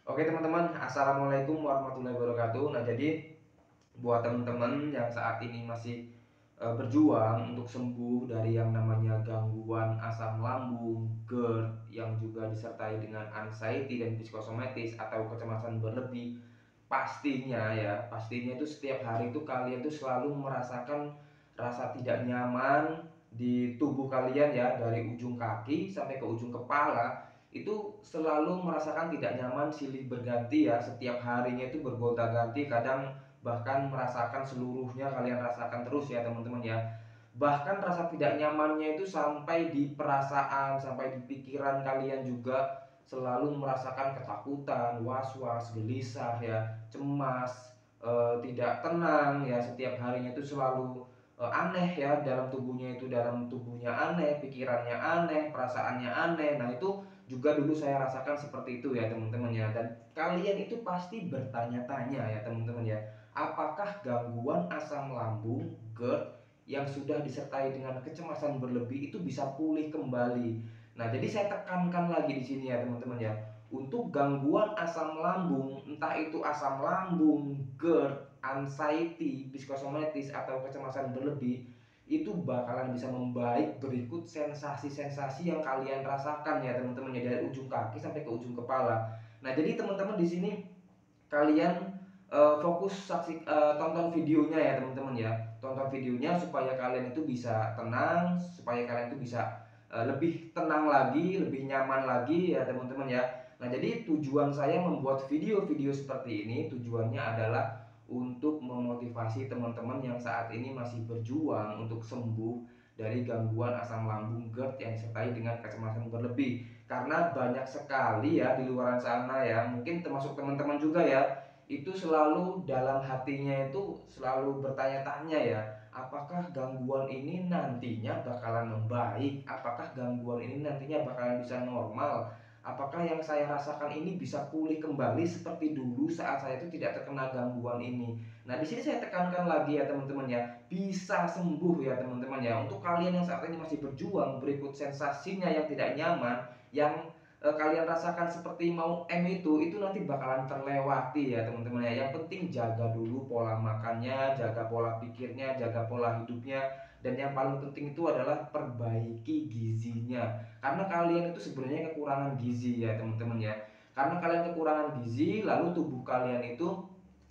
Oke teman-teman, assalamualaikum warahmatullahi wabarakatuh. Nah jadi buat teman-teman yang saat ini masih berjuang untuk sembuh dari yang namanya gangguan asam lambung, GERD, yang juga disertai dengan anxiety dan psikosomatis atau kecemasan berlebih, pastinya itu setiap hari itu kalian tuh selalu merasakan rasa tidak nyaman di tubuh kalian ya, dari ujung kaki sampai ke ujung kepala itu selalu merasakan tidak nyaman silih berganti ya, setiap harinya itu bergonta-ganti, kadang bahkan merasakan seluruhnya kalian rasakan terus ya teman-teman ya. Bahkan rasa tidak nyamannya itu sampai di perasaan, sampai di pikiran kalian juga, selalu merasakan ketakutan, was-was, gelisah ya, cemas, tidak tenang ya, setiap harinya itu selalu aneh ya, dalam tubuhnya aneh, pikirannya aneh, perasaannya aneh. Nah, itu juga dulu saya rasakan seperti itu ya teman-teman ya. Dan kalian itu pasti bertanya-tanya ya teman-teman ya, apakah gangguan asam lambung, GERD, yang sudah disertai dengan kecemasan berlebih itu bisa pulih kembali. Nah, jadi saya tekankan lagi di sini ya teman-teman ya. Untuk gangguan asam lambung, entah itu asam lambung, GERD, anxiety, psikosomatis atau kecemasan berlebih, itu bakalan bisa membaik berikut sensasi-sensasi yang kalian rasakan ya teman-teman ya, dari ujung kaki sampai ke ujung kepala. Nah, jadi teman-teman di sini kalian fokus tonton videonya ya teman-teman ya, tonton videonya supaya kalian itu bisa tenang, supaya kalian itu bisa lebih tenang lagi, lebih nyaman lagi ya teman-teman ya. Nah jadi tujuan saya membuat video-video seperti ini tujuannya adalah untuk memotivasi teman-teman yang saat ini masih berjuang untuk sembuh dari gangguan asam lambung, GERD, yang disertai dengan kecemasan berlebih. Karena banyak sekali ya di luar sana ya, mungkin termasuk teman-teman juga ya, itu selalu dalam hatinya itu selalu bertanya-tanya ya, apakah gangguan ini nantinya bakalan membaik, apakah gangguan ini nantinya bakalan bisa normal, apakah yang saya rasakan ini bisa pulih kembali seperti dulu saat saya itu tidak terkena gangguan ini. Nah di sini saya tekankan lagi ya teman-teman ya, bisa sembuh ya teman-teman ya. Untuk kalian yang saat ini masih berjuang berikut sensasinya yang tidak nyaman, yang kalian rasakan seperti mau itu nanti bakalan terlewati ya teman-teman ya. Yang penting jaga dulu pola makannya, jaga pola pikirnya, jaga pola hidupnya, dan yang paling penting itu adalah perbaiki gizinya. Karena kalian itu sebenarnya kekurangan gizi ya teman-teman ya. Karena kalian kekurangan gizi, lalu tubuh kalian itu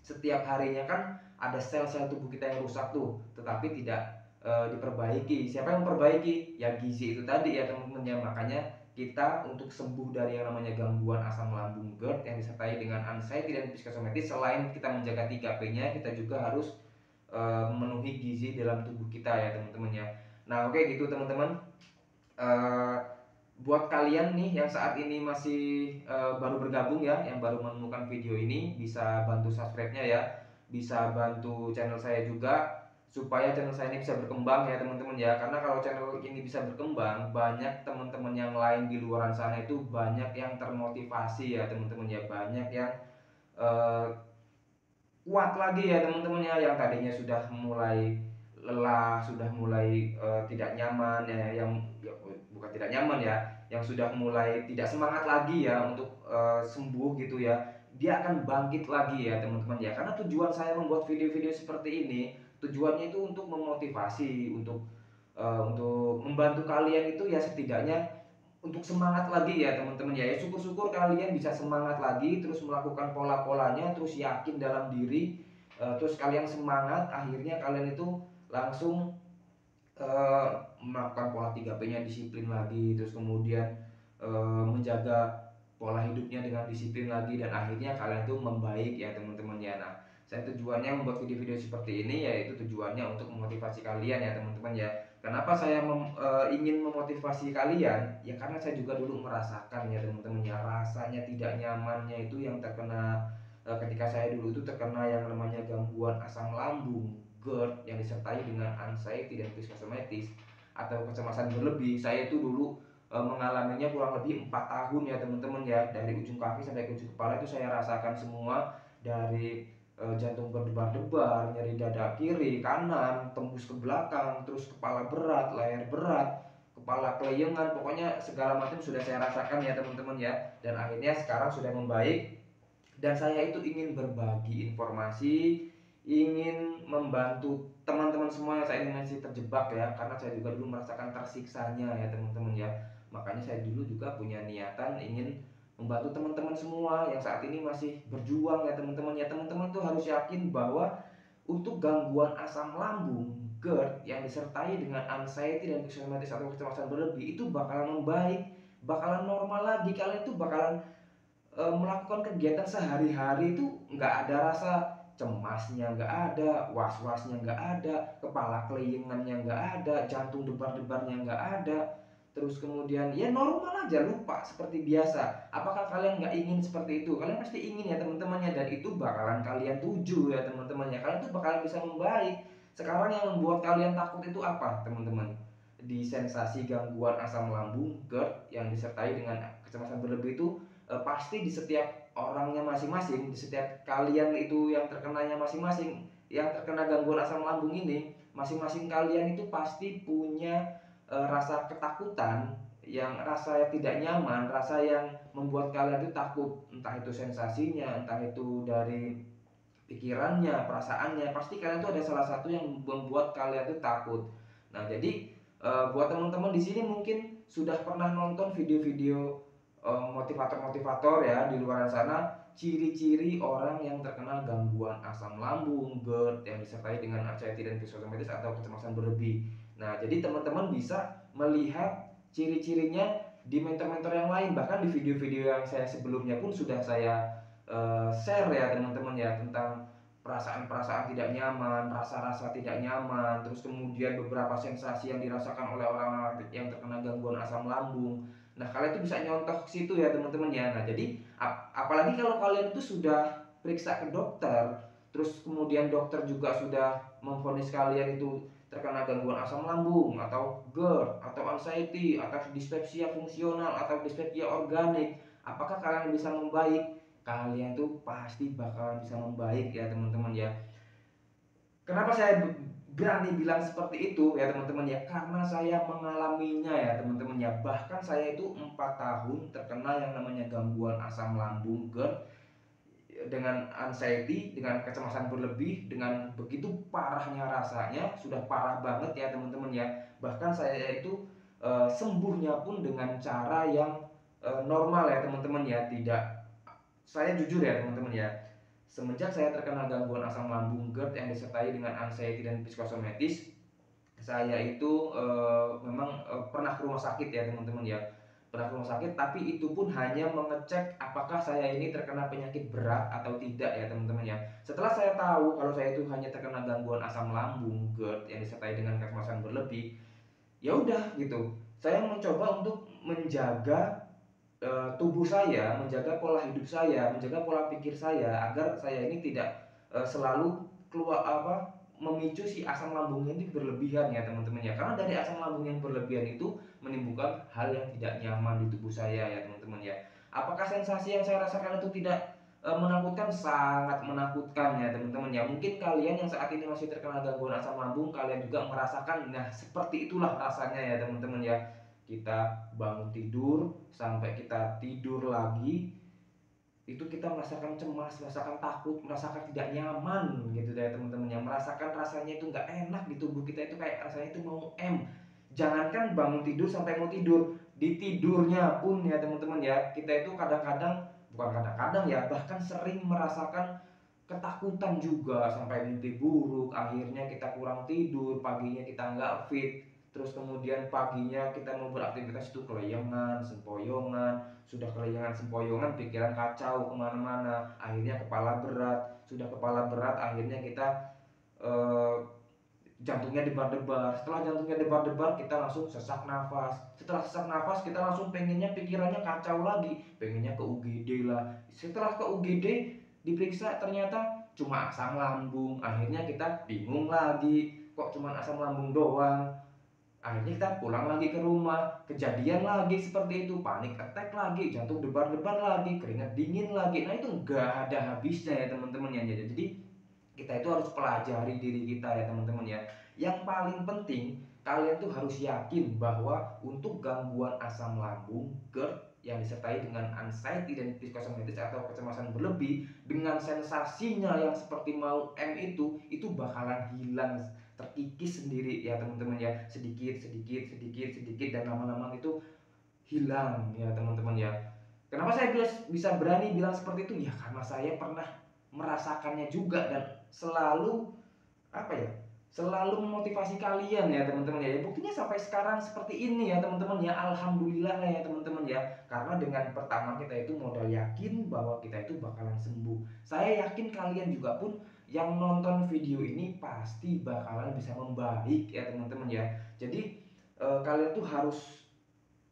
setiap harinya kan ada sel-sel tubuh kita yang rusak tuh, tetapi tidak diperbaiki. Siapa yang memperbaiki? Ya gizi itu tadi ya teman-teman ya. Makanya kita untuk sembuh dari yang namanya gangguan asam lambung, GERD, yang disertai dengan anxiety dan psikosomatis, selain kita menjaga 3P-nya, kita juga harus memenuhi gizi dalam tubuh kita ya teman-teman ya. Nah oke gitu teman-teman. Eh, Buat kalian nih yang saat ini masih baru bergabung ya, yang baru menemukan video ini, bisa bantu subscribe-nya ya, bisa bantu channel saya juga supaya channel saya ini bisa berkembang ya teman-teman ya. Karena kalau channel ini bisa berkembang, banyak teman-teman yang lain di luar sana itu banyak yang termotivasi ya teman-teman ya, banyak yang eh, kuat lagi ya teman-teman ya, yang tadinya sudah mulai lelah, sudah mulai tidak nyaman ya, yang ya, bukan tidak nyaman ya, yang sudah mulai tidak semangat lagi ya untuk sembuh gitu ya, dia akan bangkit lagi ya teman-teman ya. Karena tujuan saya membuat video-video seperti ini, tujuannya itu untuk memotivasi, untuk membantu kalian itu ya, setidaknya untuk semangat lagi ya teman-teman ya. Syukur-syukur kalian bisa semangat lagi, terus melakukan pola-polanya, terus yakin dalam diri, terus kalian semangat, akhirnya kalian itu langsung eh, melakukan pola 3P-nya, disiplin lagi, terus kemudian menjaga pola hidupnya dengan disiplin lagi, dan akhirnya kalian tuh membaik ya teman-teman ya. Nah saya tujuannya membuat video-video seperti ini yaitu tujuannya untuk memotivasi kalian ya teman-teman ya. Kenapa saya ingin memotivasi kalian? Ya karena saya juga dulu merasakan ya teman-teman ya, rasanya tidak nyamannya itu yang terkena ketika saya dulu itu terkena yang namanya gangguan asam lambung, GERD, yang disertai dengan anxiety dan psikosomatis atau kecemasan berlebih. Saya itu dulu mengalaminya kurang lebih 4 tahun ya teman-teman ya, dari ujung kaki sampai ke ujung kepala itu saya rasakan semua, dari jantung berdebar-debar, nyeri dada kiri, kanan, tembus ke belakang, terus kepala berat, leher berat, kepala kelayangan, pokoknya segala macam sudah saya rasakan ya teman-teman ya. Dan akhirnya sekarang sudah membaik, Dan saya itu ingin berbagi informasi, ingin membantu teman-teman semua yang saat ini masih terjebak ya, karena saya juga dulu merasakan tersiksanya ya teman-teman ya. Makanya saya dulu juga punya niatan ingin membantu teman-teman semua yang saat ini masih berjuang ya teman-teman ya. Teman-teman tuh harus yakin bahwa untuk gangguan asam lambung GERD yang disertai dengan anxiety dan psikosomatis atau kecemasan berlebih itu bakalan membaik, bakalan normal lagi. Kalian tuh bakalan melakukan kegiatan sehari-hari itu nggak ada rasa cemasnya, nggak ada was-wasnya, nggak ada kepala keliengannya, nggak ada jantung debar-debarnya, nggak ada. Terus kemudian ya normal aja, lupa seperti biasa. Apakah kalian nggak ingin seperti itu? Kalian pasti ingin ya teman-temannya, dan itu bakalan kalian tuju ya teman-temannya. Kalian tuh bakalan bisa membaik. Sekarang yang membuat kalian takut itu apa teman-teman? Di sensasi gangguan asam lambung GERD yang disertai dengan kecemasan berlebih itu pasti di setiap orangnya masing-masing, di setiap kalian itu yang terkenanya masing-masing, yang terkena gangguan asam lambung ini, masing-masing kalian itu pasti punya rasa ketakutan, yang rasa yang tidak nyaman, rasa yang membuat kalian itu takut, entah itu sensasinya, entah itu dari pikirannya, perasaannya, pasti kalian tuh ada salah satu yang membuat kalian tuh takut. Nah, jadi buat teman-teman di sini mungkin sudah pernah nonton video-video motivator-motivator ya di luar sana, ciri-ciri orang yang terkena gangguan asam lambung, GERD yang disertai dengan anxiety dan psikosomatis atau kecemasan berlebih. Nah, jadi teman-teman bisa melihat ciri-cirinya di mentor-mentor yang lain, bahkan di video-video yang saya sebelumnya pun sudah saya share ya teman-teman ya, tentang perasaan-perasaan tidak nyaman, rasa-rasa tidak nyaman, terus kemudian beberapa sensasi yang dirasakan oleh orang-orang yang terkena gangguan asam lambung. Nah, kalian tuh bisa nyontoh ke situ ya teman-teman ya. Nah, jadi apalagi kalau kalian itu sudah periksa ke dokter, terus kemudian dokter juga sudah memvonis kalian itu terkena gangguan asam lambung atau GERD atau anxiety atau dispepsia fungsional atau dispepsia organik, apakah kalian bisa membaik? Kalian tuh pasti bakalan bisa membaik ya teman-teman ya. Kenapa saya berani bilang seperti itu ya teman-teman ya, karena saya mengalaminya ya teman-teman ya. Bahkan saya itu 4 tahun terkena yang namanya gangguan asam lambung GERD dengan anxiety, dengan kecemasan berlebih, dengan begitu parahnya rasanya, sudah parah banget ya teman-teman ya. Bahkan saya itu sembuhnya pun dengan cara yang normal ya teman-teman ya, tidak, saya jujur ya teman-teman ya, semenjak saya terkena gangguan asam lambung GERD yang disertai dengan anxiety dan psikosomatis, saya itu memang pernah ke rumah sakit ya teman-teman ya, pernah ke rumah sakit, tapi itu pun hanya mengecek apakah saya ini terkena penyakit berat atau tidak ya teman-teman ya. Setelah saya tahu kalau saya itu hanya terkena gangguan asam lambung GERD yang disertai dengan kecemasan berlebih, ya udah gitu, saya mencoba untuk menjaga tubuh saya, menjaga pola hidup saya, menjaga pola pikir saya agar saya ini tidak selalu keluar memicu si asam lambungnya ini berlebihan ya teman-teman ya. Karena dari asam lambung yang berlebihan itu menimbulkan hal yang tidak nyaman di tubuh saya ya teman-teman ya. Apakah sensasi yang saya rasakan itu tidak menakutkan? Sangat menakutkan ya teman-teman ya. Mungkin kalian yang saat ini masih terkena gangguan asam lambung, kalian juga merasakan, nah seperti itulah rasanya ya teman-teman ya. Kita bangun tidur sampai kita tidur lagi itu kita merasakan cemas, merasakan takut, merasakan tidak nyaman gitu deh teman-teman, yang merasakan rasanya itu nggak enak di tubuh kita, itu kayak rasanya itu mau jangankan bangun tidur sampai mau tidur, di tidurnya pun ya teman-teman ya, kita itu kadang-kadang, bukan kadang-kadang ya, bahkan sering merasakan ketakutan juga sampai mimpi buruk, akhirnya kita kurang tidur, paginya kita nggak fit, terus kemudian paginya kita mau beraktivitas itu kelayangan, sempoyongan, sudah kelayangan sempoyongan pikiran kacau kemana-mana, akhirnya kepala berat, sudah kepala berat akhirnya kita eh, jantungnya debar-debar, setelah jantungnya debar-debar kita langsung sesak nafas, setelah sesak nafas kita langsung pengennya pikirannya kacau lagi, pengennya ke UGD lah, setelah ke UGD diperiksa ternyata cuma asam lambung, akhirnya kita bingung lagi, kok cuma asam lambung doang. Akhirnya kita pulang lagi ke rumah, kejadian lagi seperti itu, panik attack lagi, jantung debar-debar lagi, keringat dingin lagi. Nah itu nggak ada habisnya ya teman-teman ya. Jadi kita itu harus pelajari diri kita ya teman-teman ya. Yang paling penting kalian tuh harus yakin bahwa untuk gangguan asam lambung, GERD yang disertai dengan anxiety dan psikosomatis atau kecemasan berlebih dengan sensasinya yang seperti mau itu bakalan hilang, terkikis sendiri ya teman-teman ya, sedikit sedikit sedikit sedikit dan lama-lama itu hilang ya teman-teman ya. Kenapa saya bisa berani bilang seperti itu? Ya karena saya pernah merasakannya juga dan selalu apa ya? Selalu memotivasi kalian ya teman-teman ya. Buktinya sampai sekarang seperti ini ya teman-teman ya. Alhamdulillah ya teman-teman ya. Karena dengan pertama kita itu modal yakin bahwa kita itu bakalan sembuh. Saya yakin kalian juga pun yang nonton video ini pasti bakalan bisa membaik ya teman-teman ya. Jadi kalian tuh harus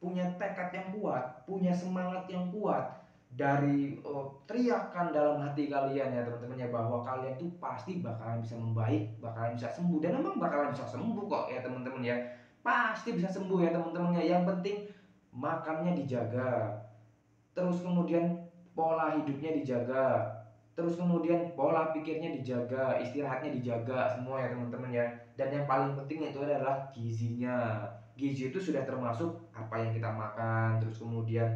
punya tekad yang kuat, punya semangat yang kuat dari teriakan dalam hati kalian ya teman-teman ya, bahwa kalian tuh pasti bakalan bisa membaik, bakalan bisa sembuh dan memang bakalan bisa sembuh kok ya teman-teman ya. Pasti bisa sembuh ya teman-teman ya. Yang penting makannya dijaga, terus kemudian pola hidupnya dijaga, terus kemudian pola pikirnya dijaga, istirahatnya dijaga semua ya teman-teman ya. Dan yang paling penting itu adalah gizinya. Gizi itu sudah termasuk apa yang kita makan, terus kemudian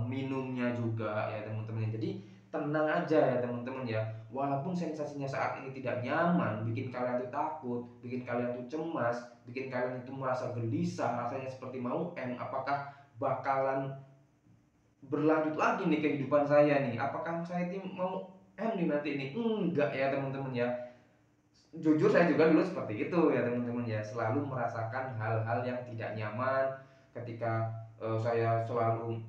minumnya juga ya teman-teman. Jadi tenang aja ya teman-teman ya. Walaupun sensasinya saat ini tidak nyaman, bikin kalian tuh takut, bikin kalian tuh cemas, bikin kalian itu merasa gelisah, rasanya seperti mau apakah bakalan berlanjut lagi nih kehidupan saya nih, apakah saya ini mau nih nanti ini, enggak ya teman-teman ya. Jujur saya juga dulu seperti itu ya teman-teman ya, selalu merasakan hal-hal yang tidak nyaman ketika saya selalu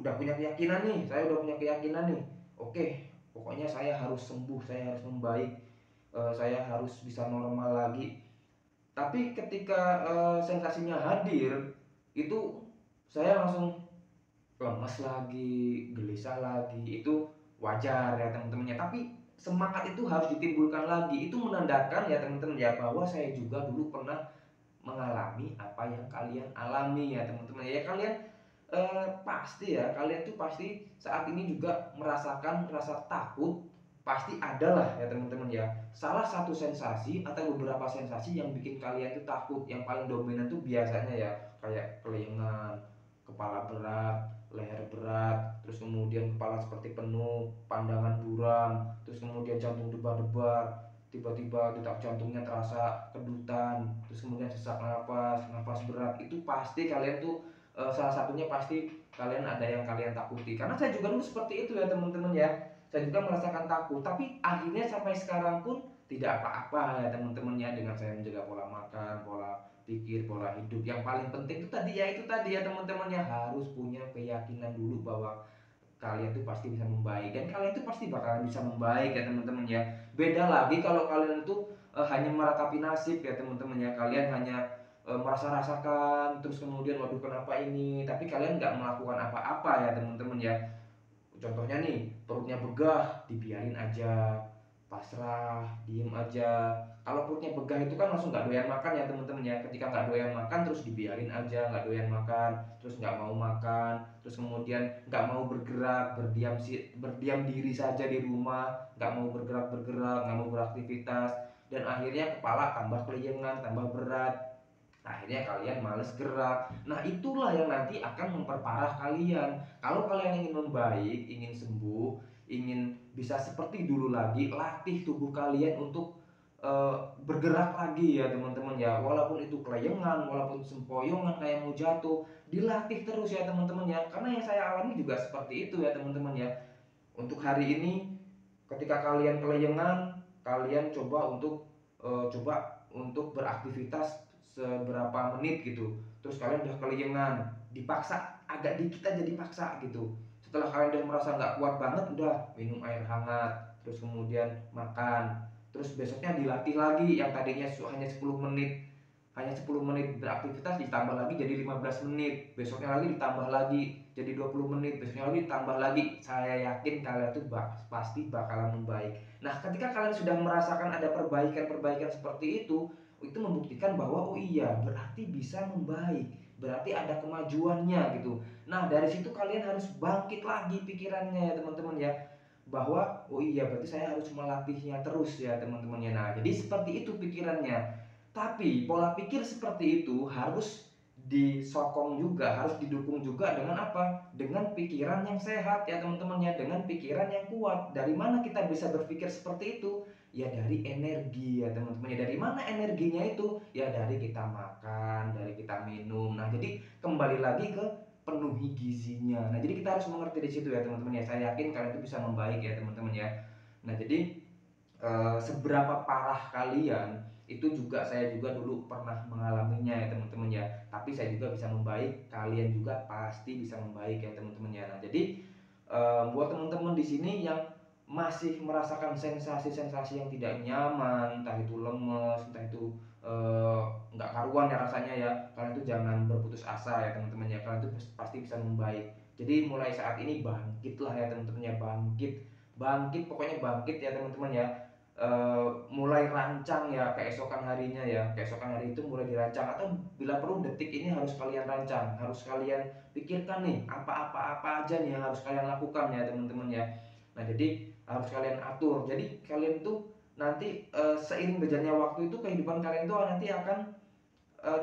udah punya keyakinan nih, oke, pokoknya saya harus sembuh, saya harus membaik, saya harus bisa normal lagi. Tapi ketika sensasinya hadir, itu saya langsung lemes lagi, gelisah lagi. Itu wajar ya teman-temannya. Tapi semangat itu harus ditimbulkan lagi. Itu menandakan ya teman-teman ya, bahwa saya juga dulu pernah mengalami apa yang kalian alami ya teman-teman ya. Kalian pasti ya, kalian tuh pasti saat ini juga merasakan rasa takut, pasti ada lah ya teman-teman ya. Salah satu sensasi atau beberapa sensasi yang bikin kalian tuh takut, yang paling dominan tuh biasanya ya kayak kelingan, kepala berat, leher berat, terus kemudian kepala seperti penuh, pandangan buram, terus kemudian jantung debar-debar, tiba-tiba detak jantungnya terasa kedutan, terus kemudian sesak nafas, nafas berat. Itu pasti kalian tuh salah satunya pasti kalian ada yang kalian takuti. Karena saya juga dulu seperti itu ya teman-teman ya. Saya juga merasakan takut, tapi akhirnya sampai sekarang pun tidak apa-apa ya teman-teman ya, dengan saya menjaga pola makan, pola pikir, pola hidup. Yang paling penting itu tadi ya teman-teman ya, harus punya keyakinan dulu bahwa kalian tuh pasti bisa membaik dan kalian tuh pasti bakalan bisa membaik ya teman-teman ya. Beda lagi kalau kalian itu hanya meratapi nasib ya teman-teman ya. Kalian hanya merasa rasakan terus kemudian waduh kenapa ini, tapi kalian nggak melakukan apa-apa ya teman-teman ya. Contohnya nih, perutnya begah, dibiarin aja, pasrah, diem aja. Kalau perutnya begah itu kan langsung nggak doyan makan ya teman-teman ya. Ketika nggak doyan makan terus dibiarin aja, nggak doyan makan, terus nggak mau makan, terus kemudian nggak mau bergerak, berdiam diri saja di rumah, nggak mau bergerak, nggak mau beraktivitas, dan akhirnya kepala tambah keliengan, tambah berat, akhirnya kalian males gerak. Nah itulah yang nanti akan memperparah kalian. Kalau kalian ingin membaik, ingin sembuh, ingin bisa seperti dulu lagi, latih tubuh kalian untuk bergerak lagi ya teman-teman ya. Walaupun itu kelayangan, walaupun sempoyongan kayak mau jatuh, dilatih terus ya teman-teman ya. Karena yang saya alami juga seperti itu ya teman-teman ya. Untuk hari ini ketika kalian kelayangan, kalian coba untuk beraktivitas seberapa menit gitu. Terus kalian udah kelayangan, dipaksa agak dikit aja, dipaksa gitu. Setelah kalian udah merasa nggak kuat banget, udah minum air hangat, terus kemudian makan, terus besoknya dilatih lagi. Yang tadinya hanya 10 menit, beraktivitas, ditambah lagi jadi 15 menit, besoknya lagi ditambah lagi jadi 20 menit, besoknya lagi ditambah lagi. Saya yakin kalian tuh pasti bakalan membaik. Nah ketika kalian sudah merasakan ada perbaikan-perbaikan seperti itu membuktikan bahwa oh iya berarti bisa membaik, berarti ada kemajuannya gitu. Nah dari situ kalian harus bangkit lagi pikirannya ya teman-teman ya, bahwa oh iya berarti saya harus melatihnya terus ya teman-teman ya. Nah jadi seperti itu pikirannya. Tapi pola pikir seperti itu harus disokong juga, harus didukung juga dengan apa? Dengan pikiran yang sehat ya teman-teman ya, dengan pikiran yang kuat. Dari mana kita bisa berpikir seperti itu? Ya dari energi ya teman-teman ya. Dari mana energinya itu? Ya dari kita makan, dari kita minum. Nah, jadi kembali lagi ke penuhi gizinya. Nah, jadi kita harus mengerti di situ ya teman-teman ya. Saya yakin kalian itu bisa membaik ya teman-teman ya. Nah, jadi seberapa parah kalian itu juga saya juga dulu pernah mengalaminya ya teman-teman ya, tapi saya juga bisa membaik, kalian juga pasti bisa membaik ya teman-teman ya. Nah, jadi buat teman-teman di sini yang masih merasakan sensasi-sensasi yang tidak nyaman, entah itu lemes, entah itu nggak karuan ya rasanya ya, kalian itu jangan berputus asa ya teman-teman ya, kalian itu pasti bisa membaik. Jadi mulai saat ini bangkitlah ya teman-teman ya, bangkit, bangkit, pokoknya bangkit ya teman-teman ya. Mulai rancang ya keesokan harinya ya, keesokan hari itu mulai dirancang, atau bila perlu detik ini harus kalian rancang, harus kalian pikirkan nih apa aja nih yang harus kalian lakukan ya teman-teman ya. Nah, jadi harus kalian atur, jadi kalian tuh nanti seiring berjalannya waktu itu kehidupan kalian tuh nanti akan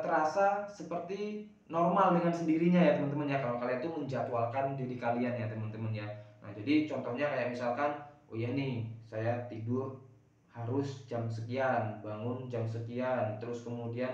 terasa seperti normal dengan sendirinya ya teman-teman ya, kalau kalian tuh menjadwalkan diri kalian ya teman-teman ya. Nah, jadi contohnya kayak misalkan, oh ya nih, saya tidur harus jam sekian, bangun jam sekian, terus kemudian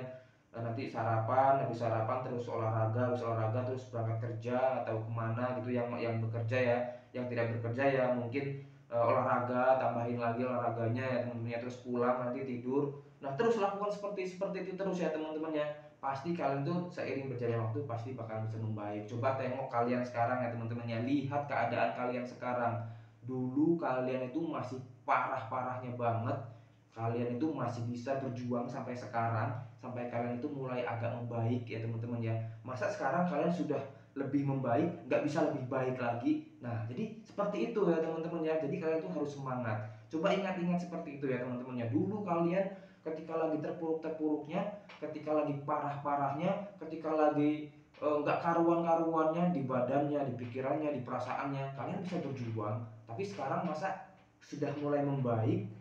nanti sarapan, habis sarapan terus olahraga, habis olahraga terus berangkat kerja atau kemana gitu, yang bekerja ya. Yang tidak bekerja ya mungkin olahraga, tambahin lagi olahraganya ya teman-teman ya, terus pulang nanti tidur. Nah, terus lakukan seperti itu terus ya teman-teman ya. Pasti kalian tuh seiring berjalannya waktu pasti bakal bisa membaik. Coba tengok kalian sekarang ya teman-teman ya, lihat keadaan kalian sekarang. Dulu kalian itu masih parah-parahnya banget, kalian itu masih bisa berjuang sampai sekarang, sampai kalian itu mulai agak membaik ya teman-teman ya. Masa sekarang kalian sudah lebih membaik, nggak bisa lebih baik lagi? Nah, jadi seperti itu ya teman-teman ya, jadi kalian tuh harus semangat. Coba ingat-ingat seperti itu ya teman-teman ya, dulu kalian ketika lagi terpuruk-terpuruknya, ketika lagi parah-parahnya, ketika lagi nggak karuan-karuannya di badannya, di pikirannya, di perasaannya, kalian bisa berjuang. Tapi sekarang masa sudah mulai membaik,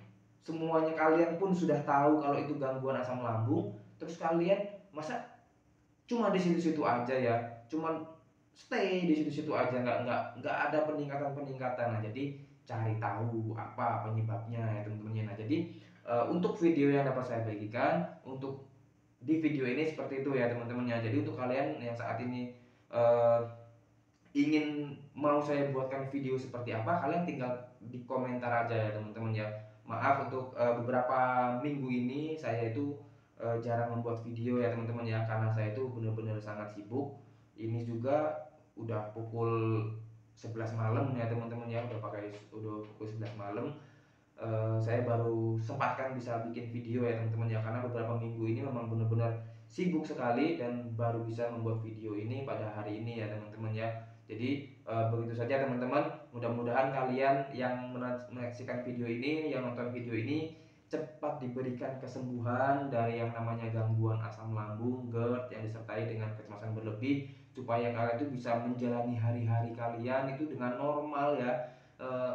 semuanya kalian pun sudah tahu kalau itu gangguan asam lambung, terus kalian masa cuma di situ-situ aja ya, cuma stay di situ-situ aja, nggak ada peningkatan. Nah, jadi cari tahu apa penyebabnya ya teman-teman. Nah, jadi untuk video yang dapat saya bagikan untuk di video ini seperti itu ya teman-teman ya. Jadi untuk kalian yang saat ini eh, ingin mau saya buatkan video seperti apa, kalian tinggal di komentar aja ya teman-teman ya. Maaf untuk beberapa minggu ini saya itu jarang membuat video ya teman-teman ya, karena saya itu benar-benar sangat sibuk. Ini juga udah pukul 11 malam ya teman-teman ya, udah pukul 11 malam. Saya baru sempatkan bisa bikin video ya teman-teman ya, karena beberapa minggu ini memang benar-benar sibuk sekali dan baru bisa membuat video ini pada hari ini ya teman-teman ya. Jadi begitu saja teman-teman, mudah-mudahan kalian yang menyaksikan video ini, yang nonton video ini, cepat diberikan kesembuhan dari yang namanya gangguan asam lambung, GERD yang disertai dengan kecemasan berlebih, supaya kalian itu bisa menjalani hari-hari kalian itu dengan normal ya. Eh,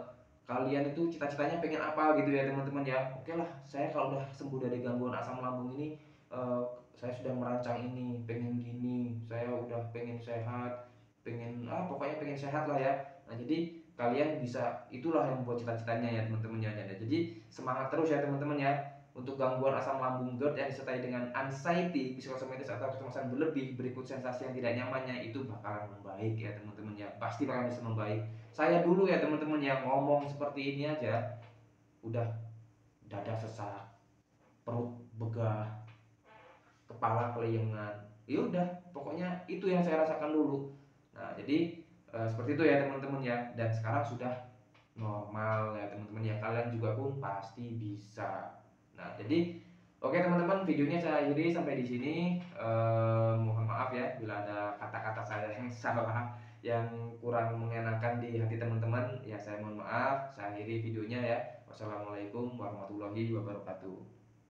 Kalian itu cita-citanya pengen apa gitu ya teman-teman ya. Oke lah, saya kalau udah sembuh dari gangguan asam lambung ini, eh, saya sudah merancang ini, pengen gini, saya udah pengen sehat, pengen pokoknya pengen sehat lah ya. Nah, jadi kalian bisa, itulah yang buat cita-citanya ya teman-teman ya. Jadi semangat terus ya teman-teman ya. Untuk gangguan asam lambung GERD yang disertai dengan anxiety, psikosomatis atau kecemasan berlebih berikut sensasi yang tidak nyamannya, itu bakalan membaik ya teman-teman ya. Pasti bakalan bisa membaik. Saya dulu ya teman-teman ya, ngomong seperti ini aja udah dada sesak, perut begah, kepala kelayangan. Ya udah, pokoknya itu yang saya rasakan dulu. Nah, jadi seperti itu ya teman-teman ya. Dan sekarang sudah normal ya teman-teman ya. Kalian juga pun pasti bisa. Nah, jadi oke teman-teman, videonya saya akhiri sampai di sini. Mohon maaf ya bila ada kata-kata saya yang salah, yang kurang mengenakan di hati teman-teman. Ya, saya mohon maaf. Saya akhiri videonya ya. Wassalamualaikum warahmatullahi wabarakatuh.